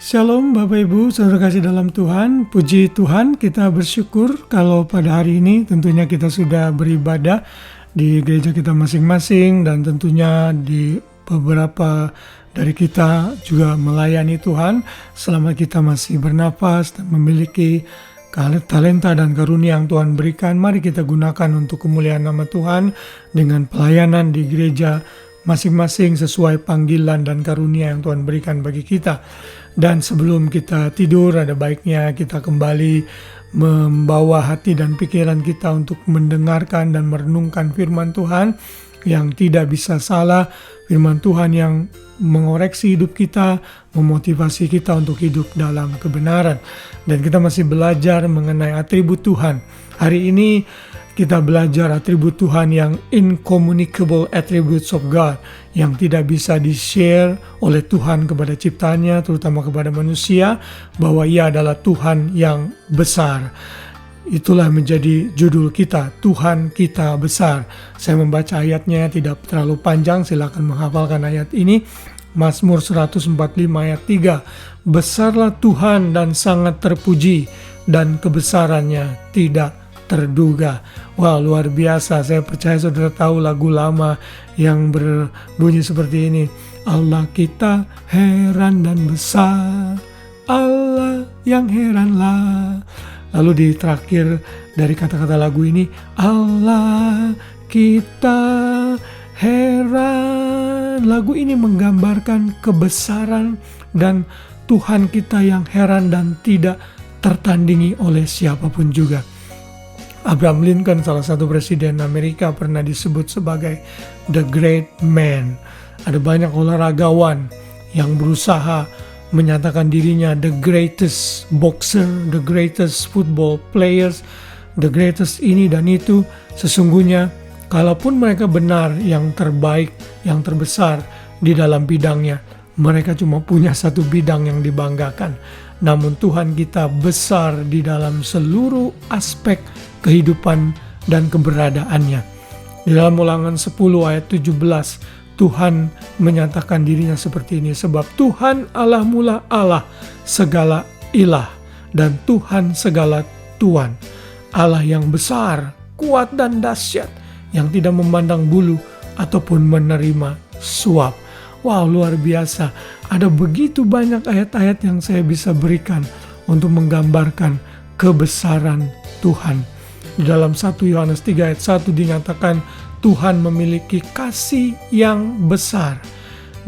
Shalom Bapak Ibu, saudara kasih dalam Tuhan. Puji Tuhan, kita bersyukur kalau pada hari ini tentunya kita sudah beribadah di gereja kita masing-masing, dan tentunya di beberapa dari kita juga melayani Tuhan selama kita masih bernapas dan memiliki talenta dan karunia yang Tuhan berikan. Mari kita gunakan untuk kemuliaan nama Tuhan dengan pelayanan di gereja masing-masing sesuai panggilan dan karunia yang Tuhan berikan bagi kita. Dan sebelum kita tidur, ada baiknya kita kembali membawa hati dan pikiran kita untuk mendengarkan dan merenungkan firman Tuhan yang tidak bisa salah, firman Tuhan yang mengoreksi hidup kita, memotivasi kita untuk hidup dalam kebenaran. Dan kita masih belajar mengenai atribut Tuhan. Hari ini kita belajar atribut Tuhan yang incommunicable attributes of God, yang tidak bisa di-share oleh Tuhan kepada ciptaannya, terutama kepada manusia, bahwa Ia adalah Tuhan yang besar. Itulah menjadi judul kita, Tuhan kita besar. Saya membaca ayatnya, tidak terlalu panjang, silakan menghafalkan ayat ini. Mazmur 145 ayat 3, besarlah Tuhan dan sangat terpuji, dan kebesarannya tidak terduga. Wah, luar biasa. Saya percaya saudara tahu lagu lama yang berbunyi seperti ini. Allah kita heran dan besar, Allah yang heranlah. Lalu di terakhir dari kata-kata lagu ini, Allah kita heran. Lagu ini menggambarkan kebesaran dan Tuhan kita yang heran dan tidak tertandingi oleh siapapun juga. Abraham Lincoln, salah satu presiden Amerika, pernah disebut sebagai the great man. Ada banyak olahragawan yang berusaha menyatakan dirinya the greatest boxer, the greatest football players, the greatest ini dan itu. Sesungguhnya, kalaupun mereka benar yang terbaik, yang terbesar di dalam bidangnya, mereka cuma punya satu bidang yang dibanggakan. Namun Tuhan kita besar di dalam seluruh aspek kehidupan dan keberadaannya. Di dalam Ulangan 10 ayat 17, Tuhan menyatakan dirinya seperti ini. Sebab Tuhan Allahmu lah Allah segala ilah, dan Tuhan segala Tuhan. Allah yang besar, kuat dan dahsyat, yang tidak memandang bulu ataupun menerima suap. Wow, luar biasa. Ada begitu banyak ayat-ayat yang saya bisa berikan untuk menggambarkan kebesaran Tuhan. Di dalam 1 Yohanes 3 ayat 1 dinyatakan Tuhan memiliki kasih yang besar.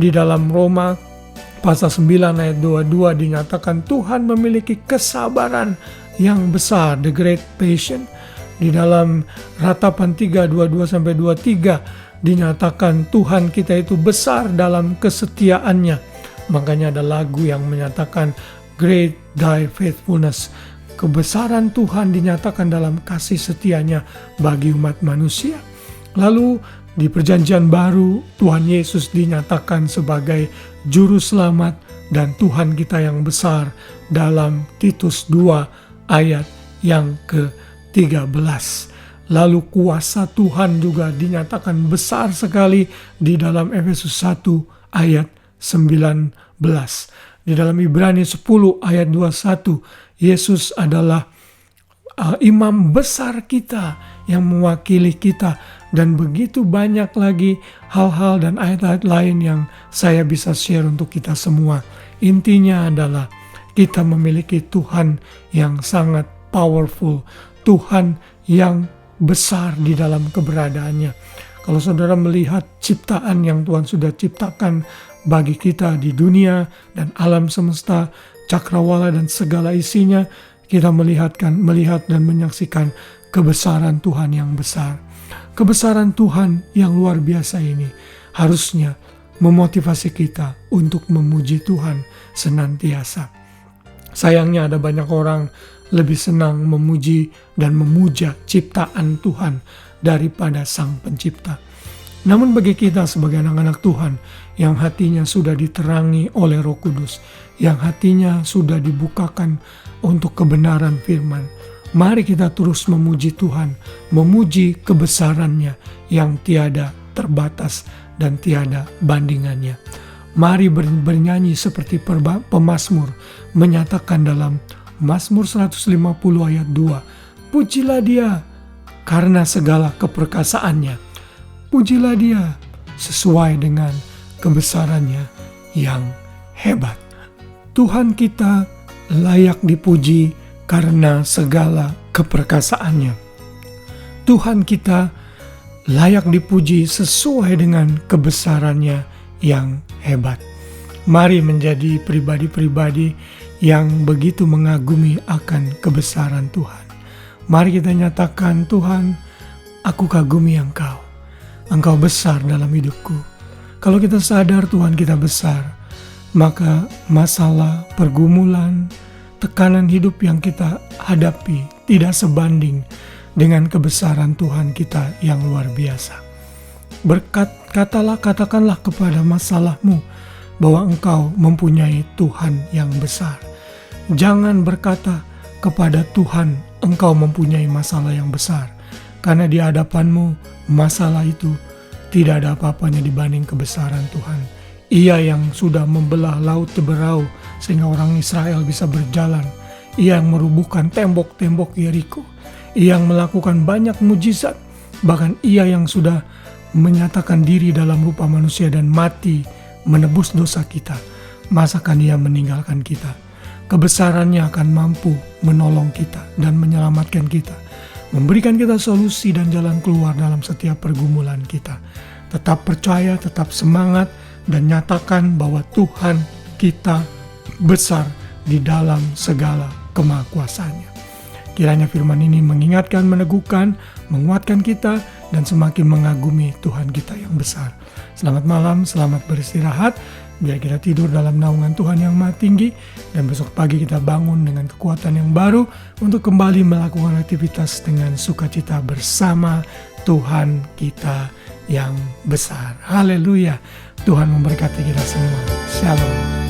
Di dalam Roma pasal 9 ayat 22 dinyatakan Tuhan memiliki kesabaran yang besar, the great patience. Di dalam Ratapan 3 22-23 dinyatakan Tuhan kita itu besar dalam kesetiaannya. Makanya ada lagu yang menyatakan great thy faithfulness. Kebesaran Tuhan dinyatakan dalam kasih setianya bagi umat manusia. Lalu di perjanjian baru Tuhan Yesus dinyatakan sebagai juru selamat dan Tuhan kita yang besar dalam Titus 2 ayat yang ke-13. Lalu kuasa Tuhan juga dinyatakan besar sekali di dalam Efesus 1 ayat 19. Di dalam Ibrani 10 ayat 21, Yesus adalah imam besar kita yang mewakili kita, dan begitu banyak lagi hal-hal dan ayat-ayat lain yang saya bisa share untuk kita semua. Intinya adalah kita memiliki Tuhan yang sangat powerful, Tuhan yang besar di dalam keberadaannya. Kalau saudara melihat ciptaan yang Tuhan sudah ciptakan bagi kita di dunia dan alam semesta, cakrawala dan segala isinya, kita melihat dan menyaksikan kebesaran Tuhan yang besar. Kebesaran Tuhan yang luar biasa ini harusnya memotivasi kita untuk memuji Tuhan senantiasa. Sayangnya ada banyak orang lebih senang memuji dan memuja ciptaan Tuhan daripada Sang Pencipta. Namun bagi kita sebagai anak-anak Tuhan yang hatinya sudah diterangi oleh Roh Kudus, yang hatinya sudah dibukakan untuk kebenaran firman, mari kita terus memuji Tuhan, memuji kebesarannya yang tiada terbatas dan tiada bandingannya. Mari bernyanyi seperti pemazmur menyatakan dalam Mazmur 150 ayat 2. Pujilah Dia karena segala keperkasaannya. Pujilah Dia sesuai dengan kebesarannya yang hebat. Tuhan kita layak dipuji karena segala keperkasaannya. Tuhan kita layak dipuji sesuai dengan kebesarannya yang hebat. Mari menjadi pribadi-pribadi yang begitu mengagumi akan kebesaran Tuhan. Mari kita nyatakan, Tuhan, aku kagumi Engkau. Engkau besar dalam hidupku. Kalau kita sadar Tuhan kita besar, maka masalah, pergumulan, tekanan hidup yang kita hadapi tidak sebanding dengan kebesaran Tuhan kita yang luar biasa. Katakanlah kepada masalahmu bahwa engkau mempunyai Tuhan yang besar. Jangan berkata kepada Tuhan engkau mempunyai masalah yang besar, karena di hadapanmu masalah itu tidak ada apa-apanya dibanding kebesaran Tuhan. Ia yang sudah membelah laut Teberau sehingga orang Israel bisa berjalan. Ia yang merubuhkan tembok-tembok Yeriko. Ia yang melakukan banyak mujizat. Bahkan ia yang sudah menyatakan diri dalam rupa manusia dan mati menebus dosa kita. Masakan Ia meninggalkan kita? Kebesarannya akan mampu menolong kita dan menyelamatkan kita, memberikan kita solusi dan jalan keluar dalam setiap pergumulan kita. Tetap percaya, tetap semangat, dan nyatakan bahwa Tuhan kita besar di dalam segala kemahakuasaannya. Kiranya firman ini mengingatkan, meneguhkan, menguatkan kita, dan semakin mengagumi Tuhan kita yang besar. Selamat malam, selamat beristirahat. Biar kita tidur dalam naungan Tuhan yang Maha Tinggi, dan besok pagi kita bangun dengan kekuatan yang baru untuk kembali melakukan aktivitas dengan sukacita bersama Tuhan kita yang besar. Haleluya. Tuhan memberkati kita semua. Shalom.